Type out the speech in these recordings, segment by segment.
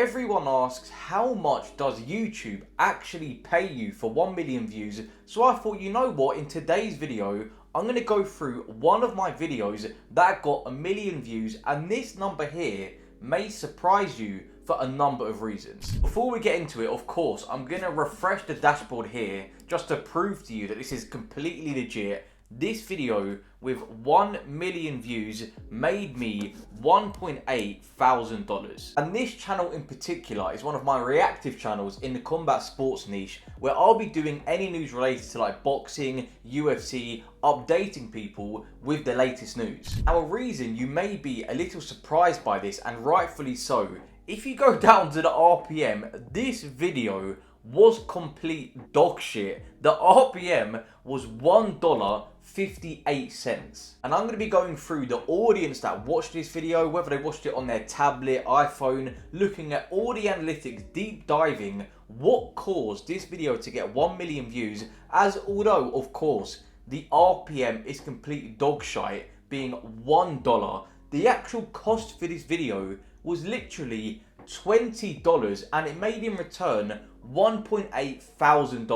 everyone asks, how much does YouTube actually pay you for 1 million views? So I thought, you know what, in today's video, I'm going to go through one of my videos that got 1 million views, and this number here may surprise you for a number of reasons. Before we get into it, of course, I'm going to refresh the dashboard here just to prove to you that this is completely legit. This video with 1 million views made me $1.8 thousand. And this channel in particular is one of my reactive channels in the combat sports niche, where I'll be doing any news related to like boxing, UFC, updating people with the latest news. Now, a reason you may be a little surprised by this, and rightfully so, if you go down to the RPM, this video was complete dog shit. The RPM was $1.58. And I'm going to be going through the audience that watched this video, whether they watched it on their tablet, iPhone, looking at all the analytics, deep diving what caused this video to get 1 million views, as although, of course, the RPM is completely dog shite, being $1. The actual cost for this video was literally $20, and it made in return $1.8 thousand.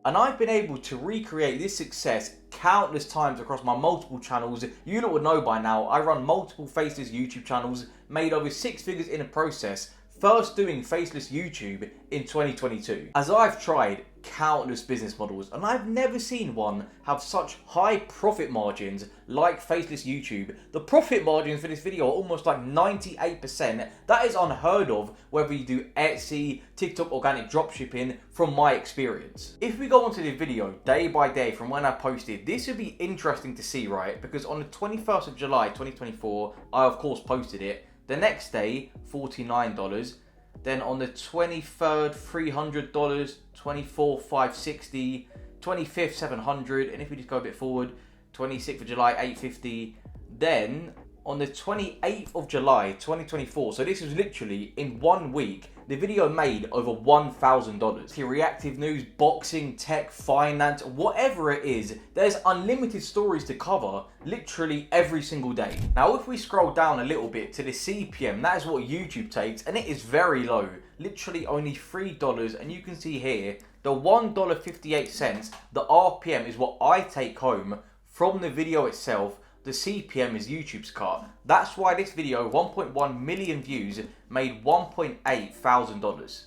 And I've been able to recreate this success countless times across my multiple channels. You lot would know by now, I run multiple faceless YouTube channels, made over 6 figures in a process, first doing faceless YouTube in 2022. As I've tried countless business models, and I've never seen one have such high profit margins like faceless YouTube. The profit margins for this video are almost like 98%. That is unheard of, whether you do Etsy, TikTok organic dropshipping, from my experience. If we go onto the video day by day from when I posted, this would be interesting to see, right? Because on the 21st of July 2024, I of course posted it. The next day, $49. Then on the 23rd, $300, 24th, $560, 25th, $700, and if we just go a bit forward, 26th of July, $850. Then on the 28th of July, 2024, so this was literally in 1 week, the video made over $1,000. Your reactive news, boxing, tech, finance, whatever it is, there's unlimited stories to cover literally every single day. Now, if we scroll down a little bit to the CPM, that is what YouTube takes, and it is very low, literally only $3. And you can see here, the $1.58, the RPM is what I take home from the video itself. The CPM is YouTube's cut. That's why this video, 1.1 million views, made $1.8 thousand.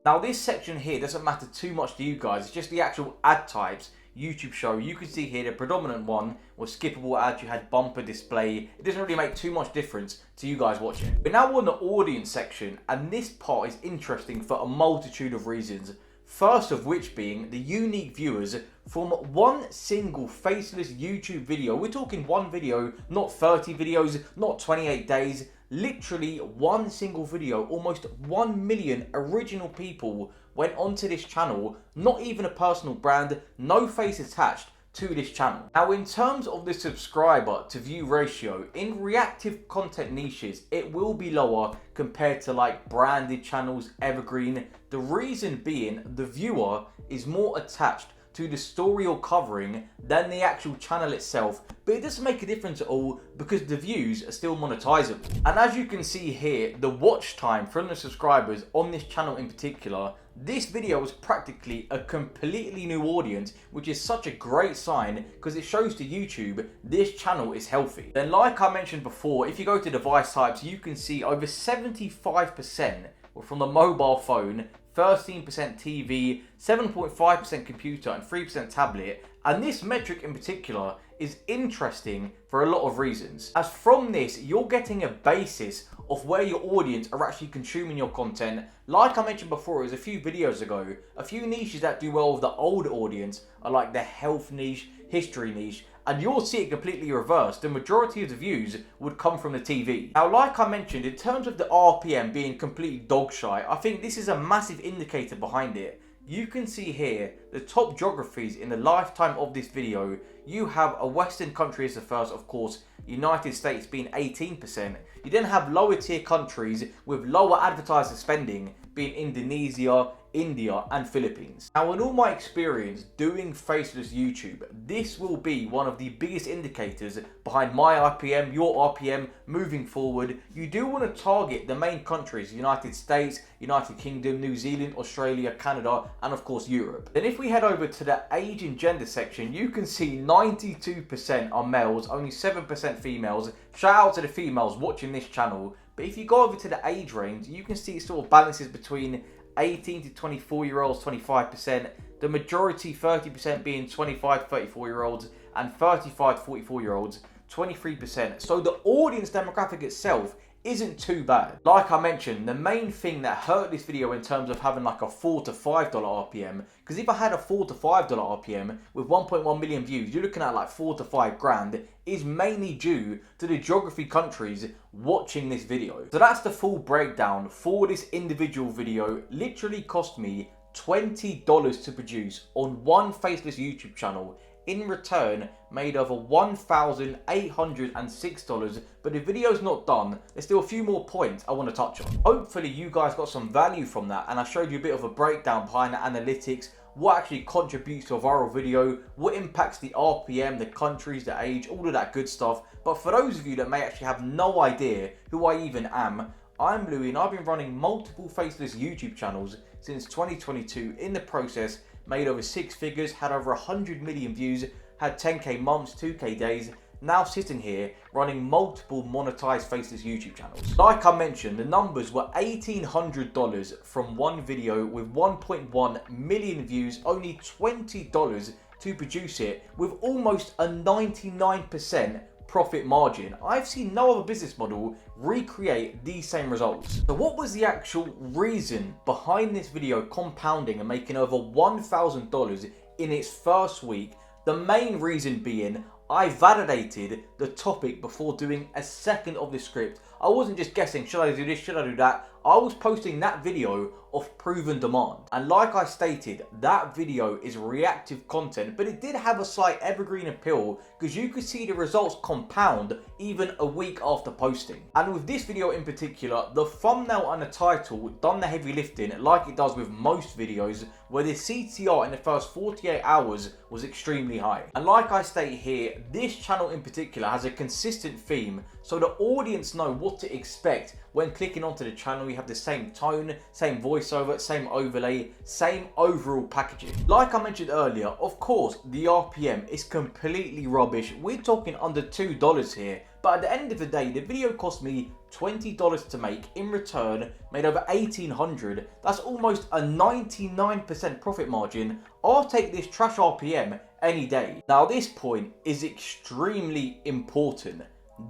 Now, this section here doesn't matter too much to you guys. It's just the actual ad types YouTube show. You can see here the predominant one was skippable ads. You had bumper display. It doesn't really make too much difference to you guys watching. But now we're on the audience section, and this part is interesting for a multitude of reasons. First of which being the unique viewers from one single faceless YouTube video. We're talking one video, not 30 videos, not 28 days, literally one single video. Almost 1 million original people went onto this channel, not even a personal brand, no face attached to this channel. Now, in terms of the subscriber to view ratio, in reactive content niches, it will be lower compared to like branded channels, evergreen. The reason being, the viewer is more attached to the story you're covering than the actual channel itself, but it doesn't make a difference at all because the views are still monetizable. And as you can see here, the watch time from the subscribers on this channel in particular, this video was practically a completely new audience, which is such a great sign because it shows to YouTube this channel is healthy. Then, like I mentioned before, if you go to device types, you can see over 75% were from the mobile phone, 13% TV, 7.5% computer, and 3% tablet. And this metric in particular is interesting for a lot of reasons, as from this you're getting a basis of where your audience are actually consuming your content. Like I mentioned before, it was a few videos ago, a few niches that do well with the older audience are like the health niche, history niche, and you'll see it completely reversed. The majority of the views would come from the TV. Now, like I mentioned, in terms of the RPM being completely dog shite, I think this is a massive indicator behind it. You can see here the top geographies in the lifetime of this video. You have a Western country as the first, of course, United States being 18%. You then have lower tier countries with lower advertiser spending being Indonesia, India and Philippines. Now, in all my experience doing faceless YouTube, this will be one of the biggest indicators behind my RPM, your RPM moving forward. You do want to target the main countries: United States, United Kingdom, New Zealand, Australia, Canada, and of course Europe. Then if we head over to the age and gender section, you can see 92% are males, only 7% females. Shout out to the females watching this channel. But if you go over to the age range, you can see it sort of balances between 18 to 24 year olds, 25%, the majority 30% being 25 to 34 year olds, and 35 to 44 year olds 23%. So the audience demographic itself isn't too bad. Like I mentioned, the main thing that hurt this video in terms of having like a $4 to $5 RPM, because if I had a $4 to $5 RPM with 1.1 million views, you're looking at like 4 to 5 grand, is mainly due to the geography countries watching this video. So that's the full breakdown for this individual video. Literally cost me $20 to produce on one faceless YouTube channel. In return, made over $1,806, but the video's not done. There's still a few more points I want to touch on. Hopefully you guys got some value from that, and I showed you a bit of a breakdown behind the analytics, what actually contributes to a viral video, what impacts the RPM, the countries, the age, all of that good stuff. But for those of you that may actually have no idea who I even am, I'm Louis, and I've been running multiple faceless YouTube channels since 2022. In the process, made over 6 figures, had over 100 million views, had 10k months, 2k days, now sitting here running multiple monetized faceless YouTube channels. Like I mentioned, the numbers were $1,800 from one video with 1.1 million views, only $20 to produce it with almost a 99% profit margin. I've seen no other business model recreate these same results. So what was the actual reason behind this video compounding and making over $1,000 in its first week? The main reason being, I validated the topic before doing a second of the script. I wasn't just guessing, should I do this, should I do that? I was posting that video of proven demand. And like I stated, that video is reactive content, but it did have a slight evergreen appeal because you could see the results compound even a week after posting. And with this video in particular, the thumbnail and the title done the heavy lifting like it does with most videos, where the CTR in the first 48 hours was extremely high. And like I state here, this channel in particular has a consistent theme, so the audience know what to expect when clicking onto the channel. You have the same tone, same voiceover, same overlay, same overall packaging. Like I mentioned earlier, of course, the RPM is completely rubbish. We're talking under $2 here. But at the end of the day, the video cost me $20 to make. In return, made over $1,800. That's almost a 99% profit margin. I'll take this trash RPM any day. Now, this point is extremely important.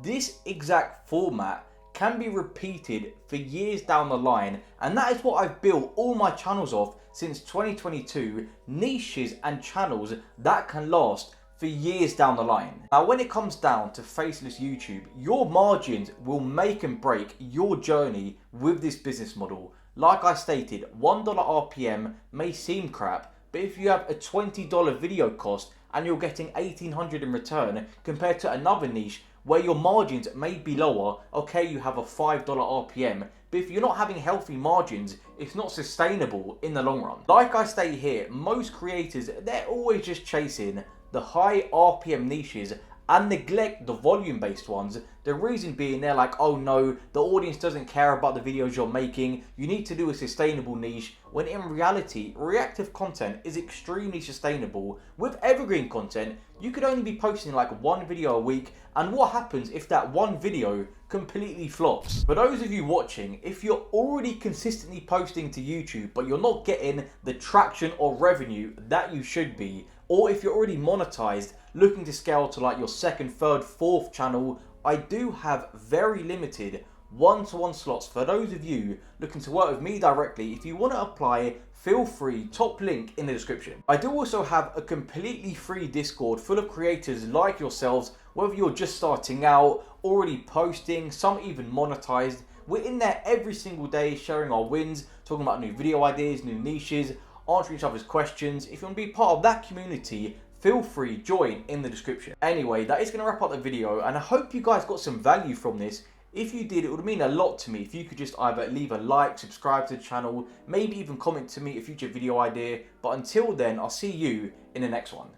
This exact format can be repeated for years down the line, and that is what I've built all my channels off since 2022. Niches and channels that can last for years down the line. Now, when it comes down to faceless YouTube, your margins will make and break your journey with this business model. Like I stated, $1 RPM may seem crap, but if you have a $20 video cost and you're getting $1,800 in return compared to another niche where your margins may be lower, okay, you have a $5 RPM, but if you're not having healthy margins, it's not sustainable in the long run. Like I state here, most creators, they're always just chasing the high RPM niches and neglect the volume-based ones. The reason being, they're like, oh no, the audience doesn't care about the videos you're making, you need to do a sustainable niche, when in reality, reactive content is extremely sustainable. With evergreen content, you could only be posting like one video a week, and what happens if that one video completely flops? For those of you watching, if you're already consistently posting to YouTube, but you're not getting the traction or revenue that you should be, or if you're already monetized, looking to scale to like your second, third, fourth channel, I do have very limited one-to-one slots for those of you looking to work with me directly. If you want to apply, feel free, top link in the description. I do also have a completely free Discord full of creators like yourselves, whether you're just starting out, already posting, some even monetized. We're in there every single day sharing our wins, talking about new video ideas, new niches, answering each other's questions. If you want to be part of that community, feel free, join in the description. Anyway, that is going to wrap up the video, and I hope you guys got some value from this. If you did, it would mean a lot to me if you could just either leave a like, subscribe to the channel, maybe even comment to me a future video idea. But until then, I'll see you in the next one.